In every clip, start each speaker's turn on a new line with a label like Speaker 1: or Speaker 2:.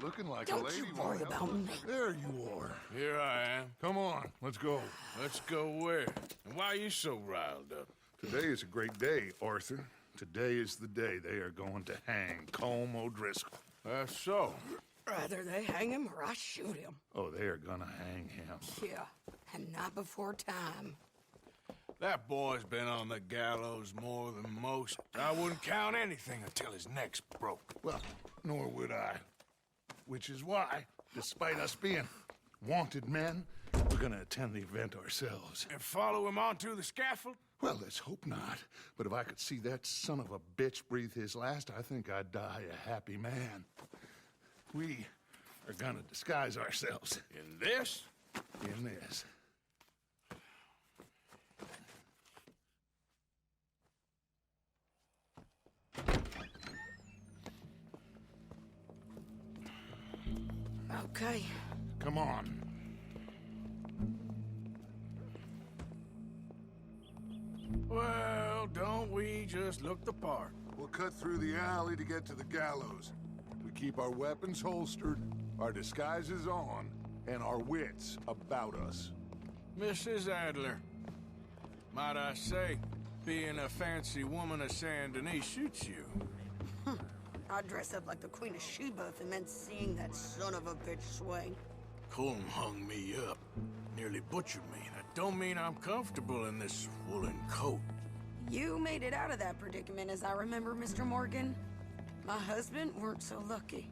Speaker 1: Looking like
Speaker 2: Don't
Speaker 1: a lady.
Speaker 2: you worry about me.
Speaker 1: There you are.
Speaker 3: Here I am.
Speaker 1: Come on, let's go.
Speaker 3: Let's go where? And why are you so riled up?
Speaker 1: Today is a great day, Arthur. Today is the day they are going to hang Colm O'Driscoll.
Speaker 3: That's so.
Speaker 2: Rather they hang him or I shoot him.
Speaker 1: Oh, they are gonna hang him.
Speaker 2: Yeah, and not before time.
Speaker 3: That boy's been on the gallows more than most. I wouldn't count anything until his neck's broke.
Speaker 1: Well, nor would I. Which is why, despite us being wanted men, we're gonna attend the event ourselves.
Speaker 3: And follow him onto the scaffold?
Speaker 1: Well, let's hope not. But if I could see that son of a bitch breathe his last, I think I'd die a happy man. We are gonna disguise ourselves
Speaker 3: In this?
Speaker 1: in this.
Speaker 2: Okay.
Speaker 1: Come on.
Speaker 3: Well, don't we just look the part?
Speaker 4: We'll cut through the alley to get to the gallows. We keep our weapons holstered, our disguises on, and our wits about us.
Speaker 3: Mrs. Adler, might I say, being a fancy woman of Saint Denis suits you.
Speaker 2: I'd dress up like the Queen of Sheba if it meant seeing that son of a bitch swing.
Speaker 3: Colm hung me up, nearly butchered me. That don't mean I'm comfortable in this woolen coat.
Speaker 2: You made it out of that predicament, as I remember, Mr. Morgan. My husband weren't so lucky.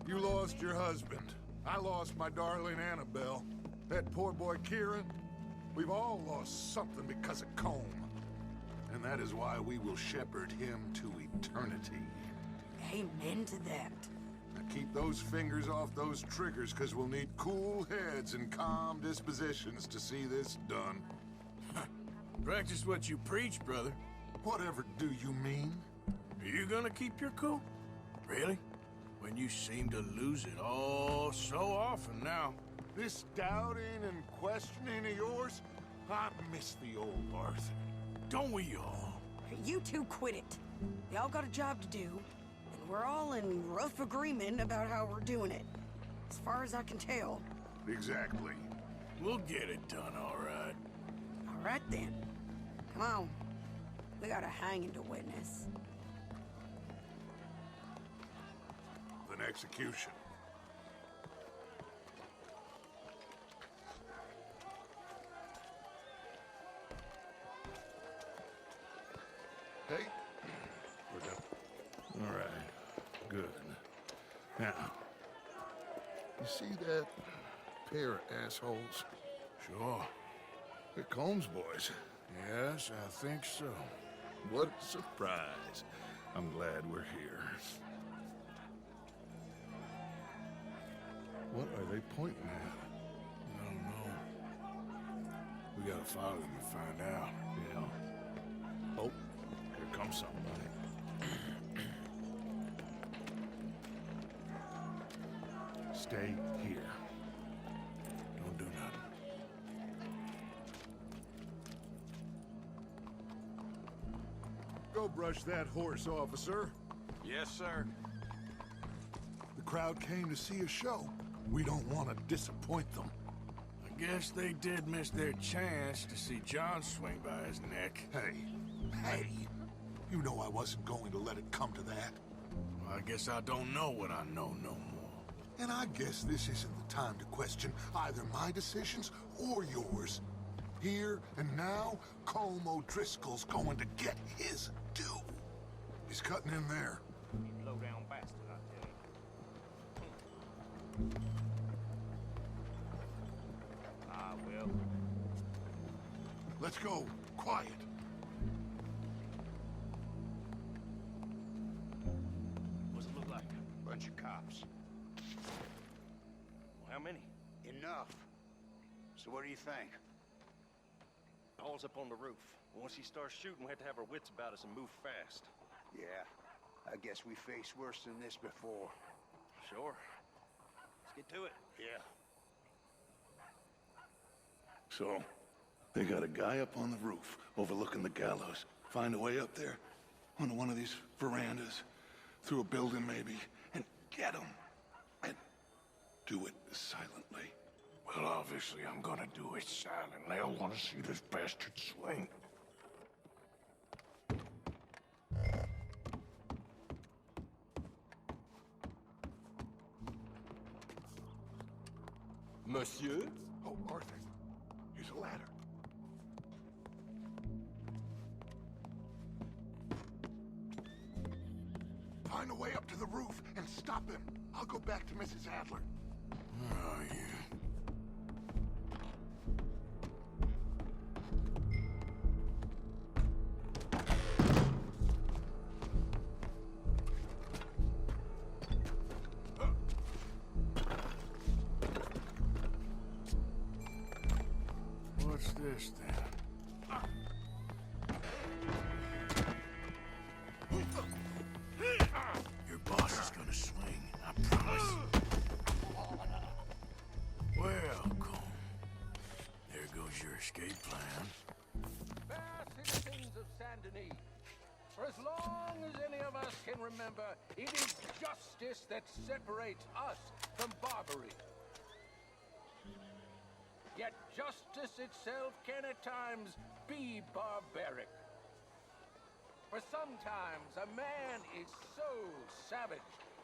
Speaker 4: You lost your husband. I lost my darling Annabelle. That poor boy Kieran. We've all lost something because of Colm. And that is why we will shepherd him to eternity.
Speaker 2: Amen to that.
Speaker 4: Now keep those fingers off those triggers, because we'll need cool heads and calm dispositions to see this done.
Speaker 3: Practice what you preach, brother.
Speaker 4: Whatever do you mean?
Speaker 3: Are you gonna keep your cool? Really? When you seem to lose it all so often now.
Speaker 4: This doubting and questioning of yours, I miss the old Arthur.
Speaker 3: Don't we all?
Speaker 2: You two quit it. Y'all got a job to do, and we're all in rough agreement about how we're doing it. As far as I can tell.
Speaker 4: Exactly.
Speaker 3: We'll get it done, all right.
Speaker 2: All right then. Come on. We got a hanging to witness.
Speaker 4: An execution.
Speaker 1: Hey, we're done. All right, good. Now, you see that pair of assholes?
Speaker 3: Sure.
Speaker 1: They're Colm's boys.
Speaker 3: Yes, I think so.
Speaker 1: What a surprise. I'm glad we're here. What are they pointing at?
Speaker 3: I don't know. We gotta follow them and find out.
Speaker 1: Yeah. Oh, here comes somebody. Stay here.
Speaker 3: Don't do nothing.
Speaker 4: Go brush that horse, officer.
Speaker 5: Yes, sir.
Speaker 4: The crowd came to see a show. We don't want to disappoint them.
Speaker 3: I guess they did miss their chance to see John swing by his neck.
Speaker 4: Hey, you know I wasn't going to let it come to that.
Speaker 3: Well, I guess I don't know what I know no more.
Speaker 4: And I guess this isn't the time to question either my decisions or yours. Here and now, Colm O'Driscoll's going to get his due. He's cutting in there.
Speaker 5: Low down bastard, I tell you. I will.
Speaker 4: Let's go. Quiet.
Speaker 5: What's it look like? Bunch of cops. Well, how many?
Speaker 6: Enough. So what do you think?
Speaker 5: Paul's up on the roof. Once he starts shooting, we have to have our wits about us and move fast.
Speaker 6: Yeah, I guess we faced worse than this before.
Speaker 5: Sure. Let's get to it.
Speaker 6: Yeah.
Speaker 1: So, they got a guy up on the roof overlooking the gallows. Find a way up there, onto one of these verandas, through a building maybe, and get him. And do it silently.
Speaker 3: Well, obviously I'm gonna do it silently. I want to see this bastard swing.
Speaker 7: Monsieur?
Speaker 4: Oh, Arthur. Here's a ladder. Find a way up to the roof and stop him. I'll go back to Mrs. Adler.
Speaker 3: Oh, yeah. What's this then? Your boss is gonna swing, I promise. Well, Colm, there goes your escape plan.
Speaker 7: Fair citizens of Saint Denis, for as long as any of us can remember, it is justice that separates us from barbary. Yet justice itself can at times be barbaric. For sometimes a man is so savage,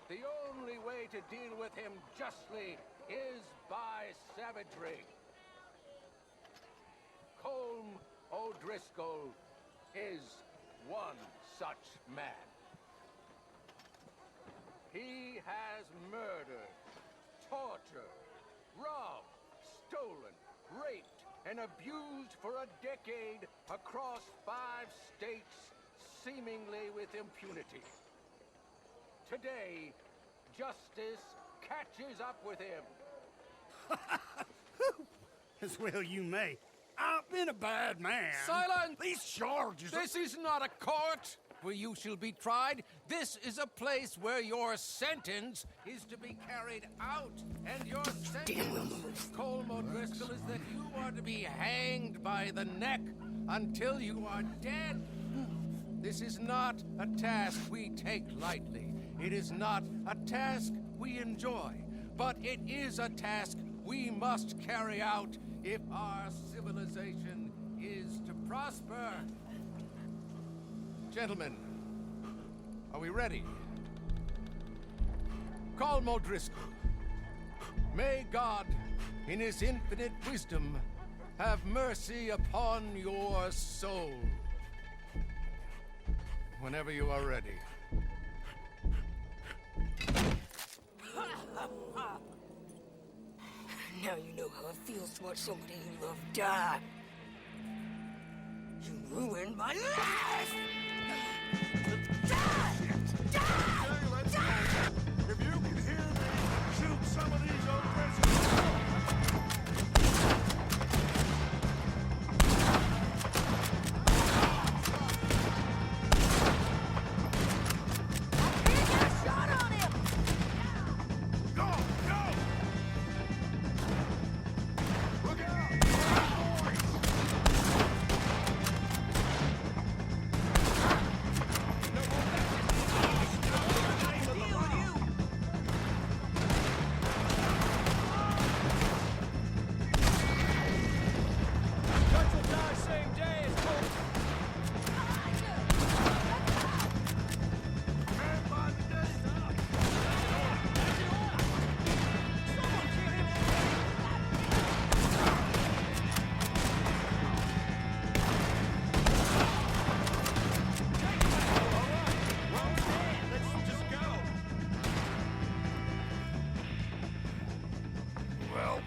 Speaker 7: the only way to deal with him justly is by savagery. Colm O'Driscoll is one such man. He has murdered, tortured, robbed, stolen, raped, and abused for a decade across 5 states, seemingly with impunity. Today, justice catches up with him.
Speaker 8: As well you may. I've been a bad man.
Speaker 7: Silence!
Speaker 8: These charges...
Speaker 7: This is not a court where you shall be tried. This is a place where your sentence is to be carried out. And your sentence, Colm O'Driscoll, is that you are to be hanged by the neck until you are dead. This is not a task we take lightly. It is not a task we enjoy. But it is a task we must carry out if our civilization is to prosper. Gentlemen, are we ready? Colm O'Driscoll, may God, in his infinite wisdom, have mercy upon your soul. Whenever you are ready.
Speaker 2: Now you know how it feels to watch somebody you love die. You ruined my life! Die! Die! Die!
Speaker 4: If you can hear me, shoot some of these old prisoners. Well,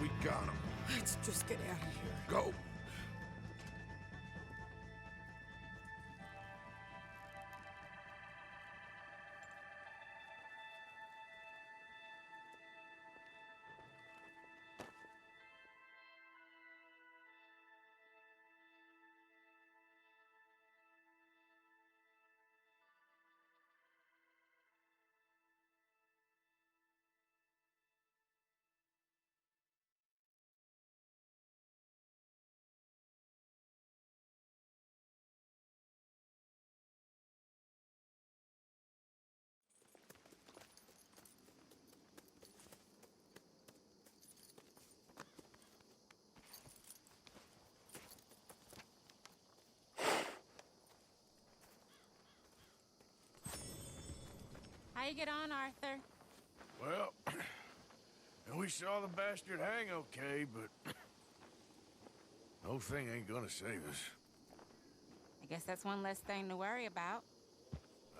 Speaker 4: we got him.
Speaker 2: Let's just get out of here.
Speaker 4: Go.
Speaker 9: How you get on, Arthur?
Speaker 3: Well, and we saw the bastard hang okay, but the whole thing ain't gonna save us.
Speaker 9: I guess that's one less thing to worry about.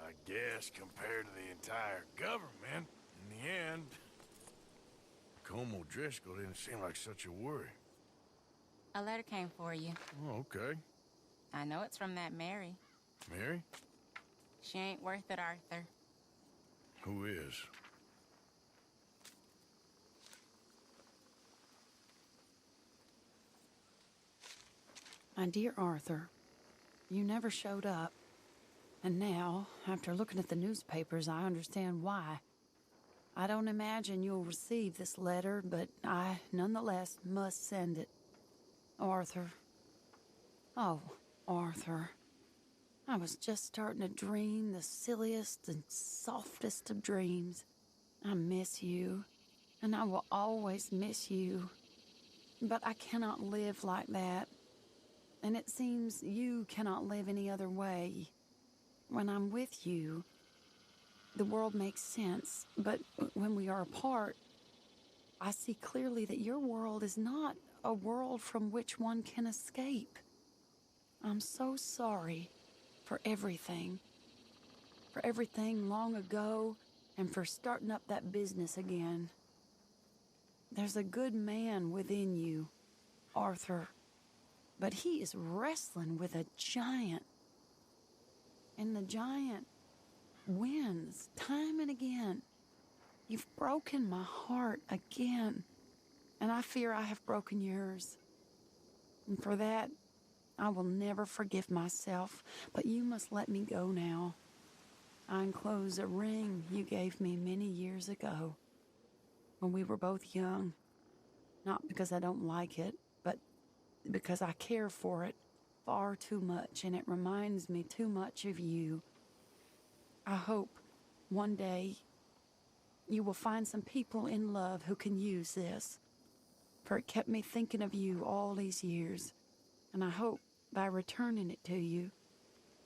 Speaker 3: I guess compared to the entire government, in the end, Colm O'Driscoll didn't seem like such a worry.
Speaker 9: A letter came for you.
Speaker 3: Oh, okay.
Speaker 9: I know it's from that Mary.
Speaker 3: Mary?
Speaker 9: She ain't worth it, Arthur.
Speaker 3: Who is?
Speaker 10: My dear Arthur, you never showed up. And now, after looking at the newspapers, I understand why. I don't imagine you'll receive this letter, but I, nonetheless, must send it. Arthur. Oh, Arthur. I was just starting to dream the silliest and softest of dreams. I miss you, and I will always miss you. But I cannot live like that. And it seems you cannot live any other way. When I'm with you, the world makes sense. But when we are apart, I see clearly that your world is not a world from which one can escape. I'm so sorry for everything. For everything long ago, and for starting up that business again. There's a good man within you, Arthur. But he is wrestling with a giant. And the giant wins time and again. You've broken my heart again. And I fear I have broken yours. And for that, I will never forgive myself. But you must let me go now. I enclose a ring you gave me many years ago, when we were both young. Not because I don't like it, but because I care for it far too much, and it reminds me too much of you. I hope one day you will find some people in love who can use this, for it kept me thinking of you all these years, and I hope by returning it to you,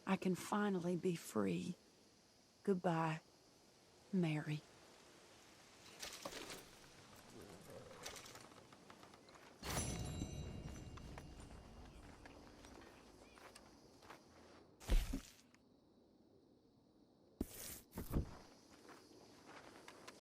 Speaker 10: I can finally be free. Goodbye, Mary.